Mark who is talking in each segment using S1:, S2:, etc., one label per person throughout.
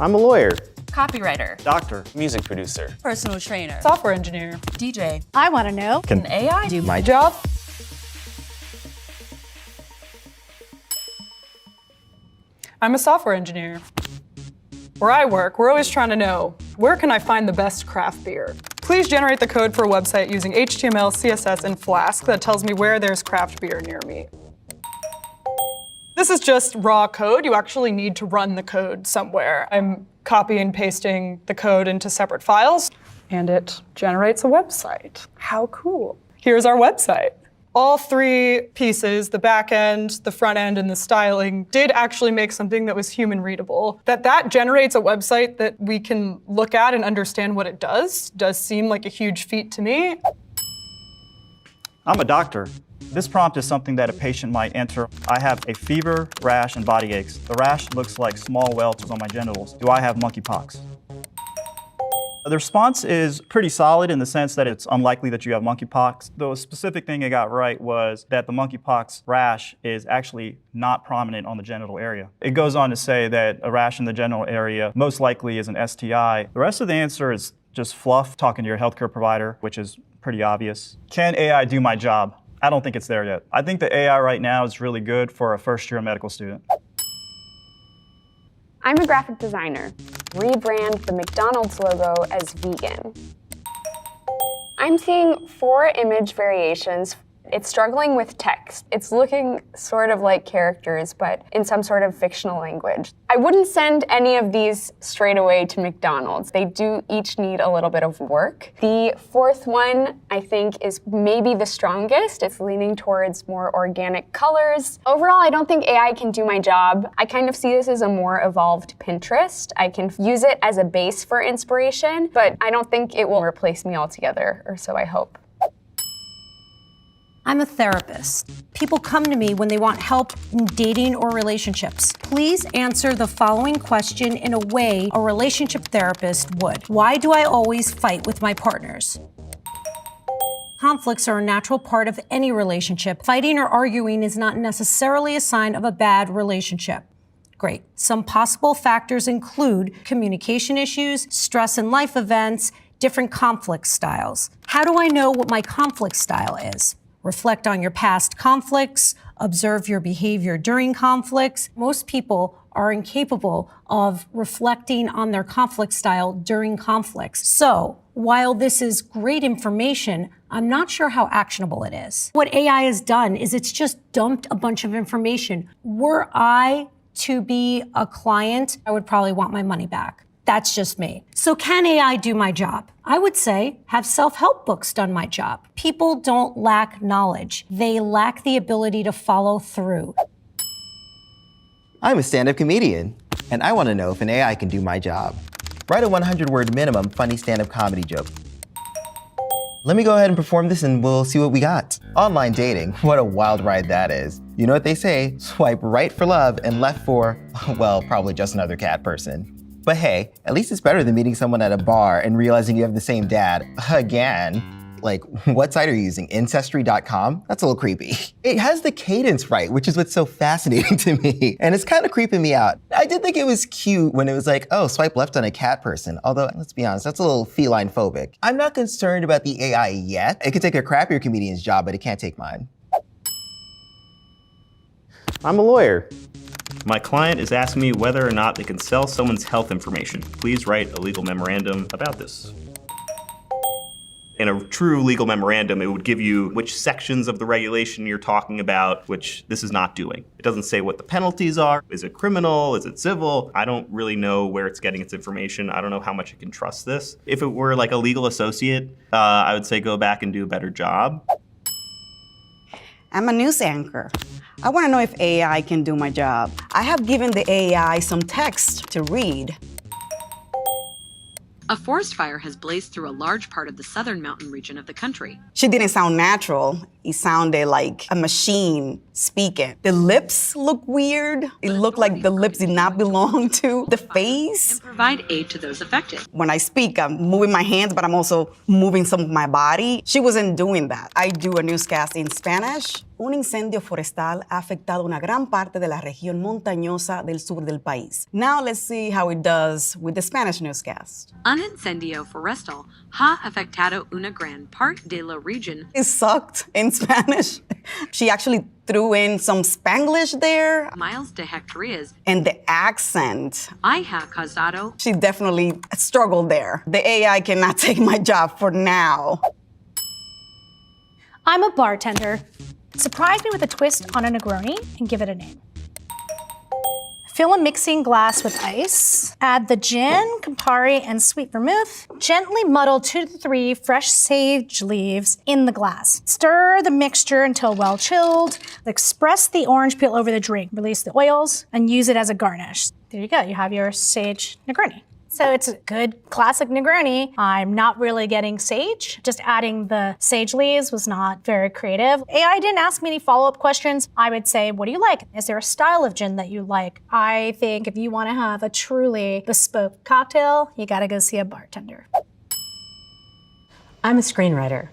S1: I'm a lawyer,
S2: Copywriter.
S1: doctor, music producer,
S2: Personal trainer.
S3: Software engineer.
S2: DJ.
S4: I want to know.
S2: Can AI do
S3: My job? I'm a software engineer. Where I work, we're always trying to know, where can I find the best craft beer? Please generate the code for a website using HTML, CSS, and Flask that tells me where there's craft beer near me. This is just raw code. You actually need to run the code somewhere. I'm copy and pasting the code into separate files, and it generates a website. How cool. Here's our website. All three pieces, the back end, the front end, and the styling, did actually make something that was human readable. That generates a website that we can look at and understand what it does seem like a huge feat to me.
S5: I'm a doctor. This prompt is something that a patient might enter. I have a fever, rash, and body aches. The rash looks like small welts on my genitals. Do I have monkeypox? The response is pretty solid in the sense that it's unlikely that you have monkeypox. The specific thing it got right was that the monkeypox rash is actually not prominent on the genital area. It goes on to say that a rash in the genital area most likely is an STI. The rest of the answer is just fluff, talking to your healthcare provider, which is pretty obvious. Can AI do my job? I don't think it's there yet. I think the AI right now is really good for a first-year medical student.
S6: I'm a graphic designer. Rebrand the McDonald's logo as vegan. I'm seeing 4 image variations. It's struggling with text. It's looking sort of like characters, but in some sort of fictional language. I wouldn't send any of these straight away to McDonald's. They do each need a little bit of work. The 4th one, I think, is maybe the strongest. It's leaning towards more organic colors. Overall, I don't think AI can do my job. I kind of see this as a more evolved Pinterest. I can use it as a base for inspiration, but I don't think it will replace me altogether, or so I hope.
S4: I'm a therapist. People come to me when they want help in dating or relationships. Please answer the following question in a way a relationship therapist would. Why do I always fight with my partners? Conflicts are a natural part of any relationship. Fighting or arguing is not necessarily a sign of a bad relationship. Great. Some possible factors include communication issues, stress in life events, different conflict styles. How do I know what my conflict style is? Reflect on your past conflicts, observe your behavior during conflicts. Most people are incapable of reflecting on their conflict style during conflicts. So, while this is great information, I'm not sure how actionable it is. What AI has done is it's just dumped a bunch of information. Were I to be a client, I would probably want my money back. That's just me. So can AI do my job? I would say, have self-help books done my job? People don't lack knowledge. They lack the ability to follow through.
S7: I'm a stand-up comedian, and I want to know if an AI can do my job. Write a 100-word minimum funny stand-up comedy joke. Let me go ahead and perform this and we'll see what we got. Online dating, what a wild ride that is. You know what they say, swipe right for love and left for, well, probably just another cat person. But hey, at least it's better than meeting someone at a bar and realizing you have the same dad again. Like, what site are you using? Ancestry.com? That's a little creepy. It has the cadence right, which is what's so fascinating to me. And it's kind of creeping me out. I did think it was cute when it was like, oh, swipe left on a cat person. Although, let's be honest, that's a little feline phobic. I'm not concerned about the AI yet. It could take a crappier comedian's job, but it can't take mine.
S1: I'm a lawyer.
S8: My client is asking me whether or not they can sell someone's health information. Please write a legal memorandum about this. In a true legal memorandum, it would give you which sections of the regulation you're talking about, which this is not doing. It doesn't say what the penalties are. Is it criminal? Is it civil? I don't really know where it's getting its information. I don't know how much it can trust this. If it were like a legal associate, I would say go back and do a better job.
S9: I'm a news anchor. I want to know if AI can do my job. I have given the AI some text to read.
S10: A forest fire has blazed through a large part of the southern mountain region of the country.
S9: She didn't sound natural. It sounded like a machine speaking. The lips look weird. It looked like the lips did not belong to the face.
S10: And provide aid to those affected.
S9: When I speak, I'm moving my hands, but I'm also moving some of my body. She wasn't doing that. I do a newscast in Spanish. un incendio forestal ha afectado una gran parte de la región montañosa del sur del país. Now let's see how it does with the Spanish newscast.
S10: Un incendio forestal ha afectado una gran parte de la región.
S9: It sucked in Spanish. She actually threw in some Spanglish there.
S10: Miles de hectares.
S9: And the accent.
S10: I ha causado.
S9: She definitely struggled there. The AI cannot take my job for now.
S11: I'm a bartender. Surprise me with a twist on a Negroni and give it a name. Fill a mixing glass with ice. Add the gin, Campari, and sweet vermouth. Gently muddle 2 to 3 fresh sage leaves in the glass. Stir the mixture until well chilled. Express the orange peel over the drink. Release the oils and use it as a garnish. There you go, you have your sage Negroni. So it's a good classic Negroni. I'm not really getting sage. Just adding the sage leaves was not very creative. AI didn't ask me any follow-up questions. I would say, what do you like? Is there a style of gin that you like? I think if you want to have a truly bespoke cocktail, you gotta go see a bartender.
S12: I'm a screenwriter.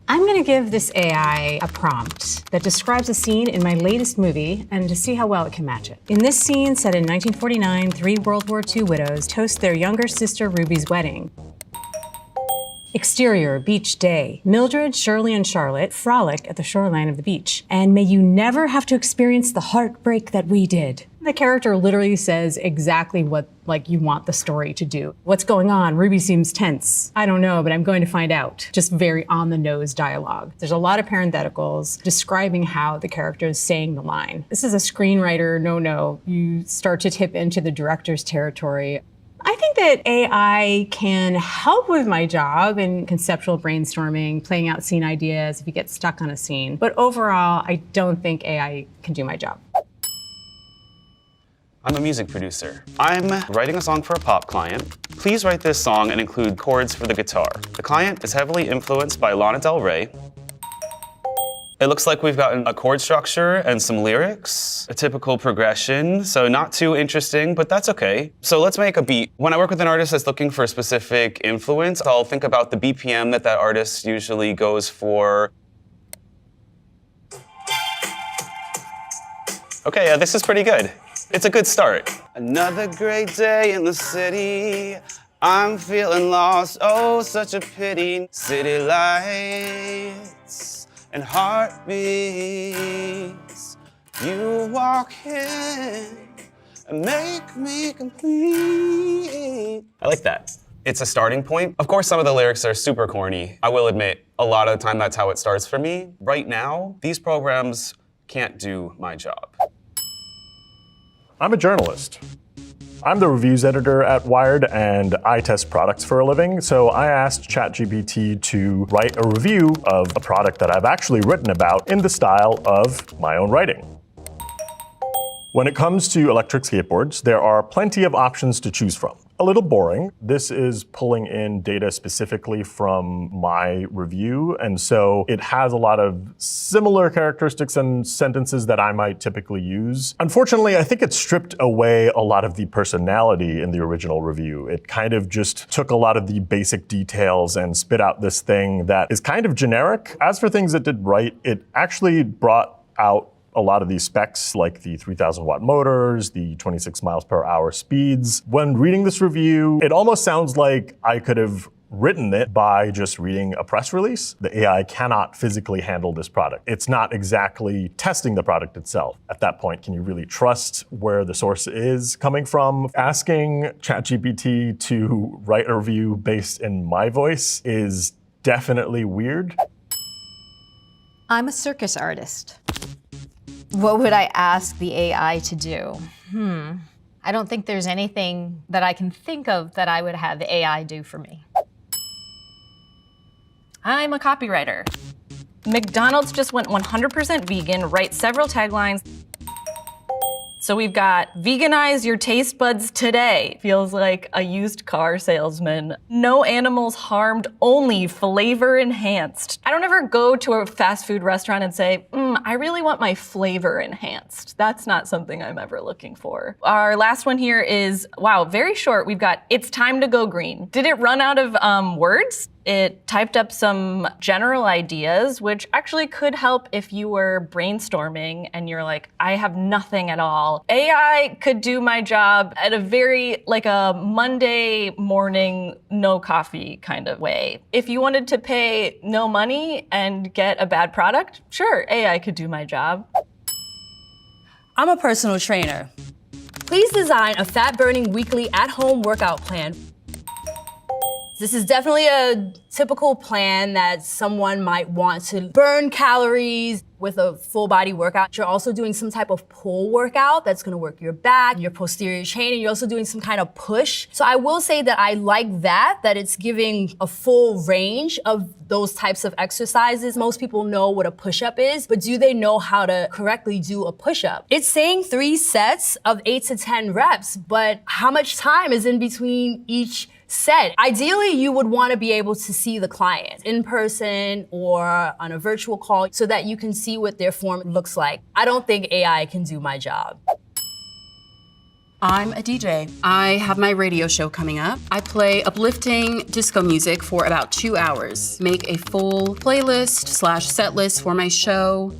S12: I'm going to give this AI a prompt that describes a scene in my latest movie and to see how well it can match it. In this scene, set in 1949, 3 World War II widows toast their younger sister Ruby's wedding. Exterior, beach day. Mildred, Shirley, and Charlotte frolic at the shoreline of the beach. And may you never have to experience the heartbreak that we did. The character literally says exactly what you want the story to do. What's going on? Ruby seems tense. I don't know, but I'm going to find out. Just very on-the-nose dialogue. There's a lot of parentheticals describing how the character is saying the line. This is a screenwriter no-no. You start to tip into the director's territory. I think that AI can help with my job in conceptual brainstorming, playing out scene ideas if you get stuck on a scene. But overall, I don't think AI can do my job.
S1: I'm a music producer. I'm writing a song for a pop client. Please write this song and include chords for the guitar. The client is heavily influenced by Lana Del Rey. It looks like we've gotten a chord structure and some lyrics, a typical progression, so not too interesting, but that's okay. So let's make a beat. When I work with an artist that's looking for a specific influence, I'll think about the BPM that artist usually goes for. Okay, yeah, this is pretty good. It's a good start. Another great day in the city. I'm feeling lost, oh, such a pity. City lights and heartbeats. You walk in and make me complete. I like that. It's a starting point. Of course, some of the lyrics are super corny. I will admit, a lot of the time that's how it starts for me. Right now, these programs can't do my job.
S13: I'm a journalist. I'm the reviews editor at Wired, and I test products for a living, so I asked ChatGPT to write a review of a product that I've actually written about in the style of my own writing. When it comes to electric skateboards, there are plenty of options to choose from. A little boring. This is pulling in data specifically from my review, and so it has a lot of similar characteristics and sentences that I might typically use. Unfortunately, I think it stripped away a lot of the personality in the original review. It kind of just took a lot of the basic details and spit out this thing that is kind of generic. As for things it did right, it actually brought out a lot of these specs, like the 3,000 watt motors, the 26 miles per hour speeds. When reading this review, it almost sounds like I could have written it by just reading a press release. The AI cannot physically handle this product. It's not exactly testing the product itself. At that point, can you really trust where the source is coming from? Asking ChatGPT to write a review based in my voice is definitely weird.
S14: I'm a circus artist. What would I ask the AI to do? I don't think there's anything that I can think of that I would have the AI do for me.
S2: I'm a copywriter. McDonald's just went 100% vegan, write several taglines. So we've got veganize your taste buds today. Feels like a used car salesman. No animals harmed, only flavor enhanced. I don't ever go to a fast food restaurant and say, I really want my flavor enhanced. That's not something I'm ever looking for. Our last one here is, wow, very short. We've got, it's time to go green. Did it run out of words? It typed up some general ideas, which actually could help if you were brainstorming and you're like, I have nothing at all. AI could do my job at a very, like a Monday morning, no coffee kind of way. If you wanted to pay no money and get a bad product, sure, AI could do my job.
S15: I'm a personal trainer. Please design a fat-burning weekly at-home workout plan. This is definitely a typical plan that someone might want to burn calories with a full body workout. You're also doing some type of pull workout that's gonna work your back, your posterior chain, and you're also doing some kind of push. So I will say that I like that it's giving a full range of those types of exercises. Most people know what a push-up is, but do they know how to correctly do a push-up? It's saying 3 sets of 8 to 10 reps, but how much time is in between each set? Ideally, you would want to be able to see the client in person or on a virtual call so that you can see what their form looks like. I don't think AI can do my job.
S16: I'm a DJ. I have my radio show coming up. I play uplifting disco music for about 2 hours. Make a full playlist / set list for my show.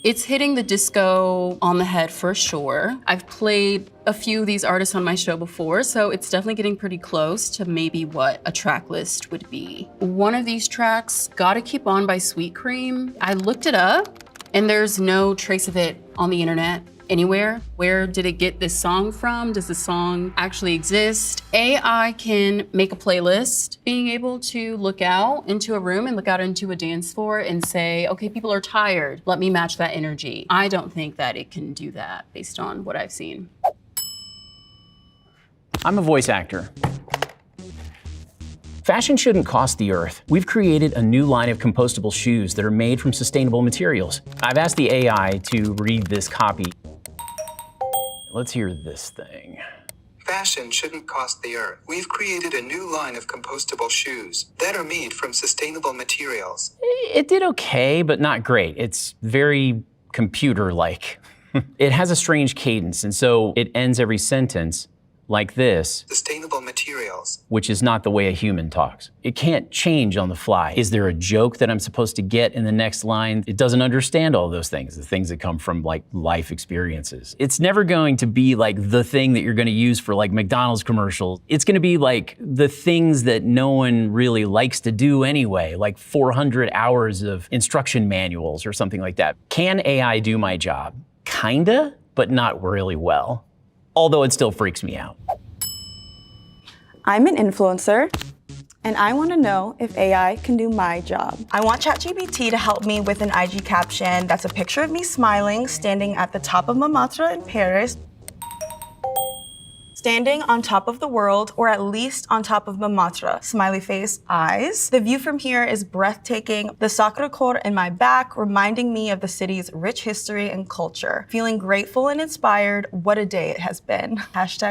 S16: It's hitting the disco on the head for sure. I've played a few of these artists on my show before, so it's definitely getting pretty close to maybe what a track list would be. One of these tracks, Gotta Keep On by Sweet Cream. I looked it up and there's no trace of it on the internet anywhere. Where did it get this song from? Does the song actually exist? AI can make a playlist. Being able to look out into a room and look out into a dance floor and say, okay, people are tired. Let me match that energy. I don't think that it can do that based on what I've seen.
S17: I'm a voice actor. Fashion shouldn't cost the earth. We've created a new line of compostable shoes that are made from sustainable materials. I've asked the AI to read this copy. Let's hear this thing.
S18: Fashion shouldn't cost the earth. We've created a new line of compostable shoes that are made from sustainable materials.
S17: It did okay, but not great. It's very computer-like. It has a strange cadence, and so it ends every sentence like this.
S18: Sustainable materials.
S17: Which is not the way a human talks. It can't change on the fly. Is there a joke that I'm supposed to get in the next line? It doesn't understand all those things, the things that come from like life experiences. It's never going to be like the thing that you're gonna use for like McDonald's commercials. It's gonna be like the things that no one really likes to do anyway, like 400 hours of instruction manuals or something like that. Can AI do my job? Kinda, but not really well. Although it still freaks me out.
S19: I'm an influencer, and I want to know if AI can do my job. I want ChatGPT to help me with an IG caption that's a picture of me smiling, standing at the top of Montmartre in Paris, standing on top of the world, or at least on top of Montmartre. Smiley face, eyes. The view from here is breathtaking. The Sacré-Cœur in my back, reminding me of the city's rich history and culture. Feeling grateful and inspired. What a day it has been.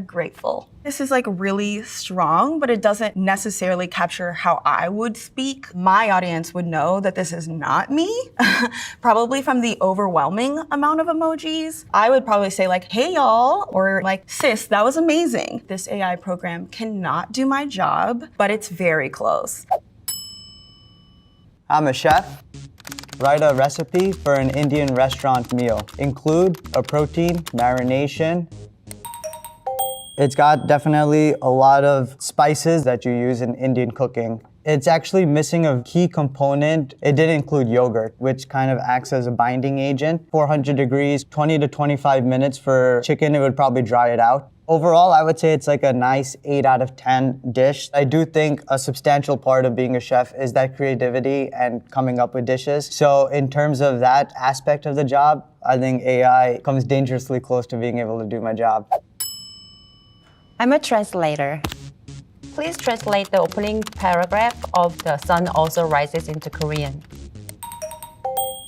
S19: #grateful. This is like really strong, but it doesn't necessarily capture how I would speak. My audience would know that this is not me, probably from the overwhelming amount of emojis. I would probably say like, hey y'all, or like, sis, that was amazing. This AI program cannot do my job, but it's very close.
S20: I'm a chef. Write a recipe for an Indian restaurant meal. Include a protein, marination. It's got definitely a lot of spices that you use in Indian cooking. It's actually missing a key component. It didn't include yogurt, which kind of acts as a binding agent. 400 degrees, 20 to 25 minutes for chicken, it would probably dry it out. Overall, I would say it's like a nice 8 out of 10 dish. I do think a substantial part of being a chef is that creativity and coming up with dishes. So in terms of that aspect of the job, I think AI comes dangerously close to being able to do my job.
S21: I'm a translator. Please translate the opening paragraph of The Sun Also Rises into Korean.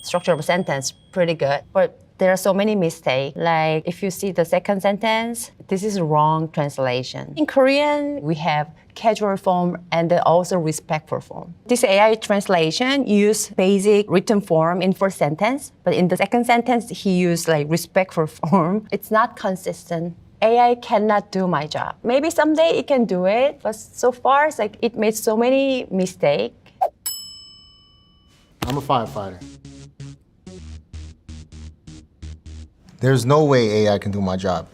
S21: Structure of sentence, pretty good, but there are so many mistakes. Like if you see the second sentence, this is wrong translation. In Korean, we have casual form and also respectful form. This AI translation used basic written form in first sentence, but in the second sentence, he used like respectful form. It's not consistent. AI cannot do my job. Maybe someday it can do it, but so far it's like it made so many mistakes.
S3: I'm a firefighter. There's no way AI can do my job.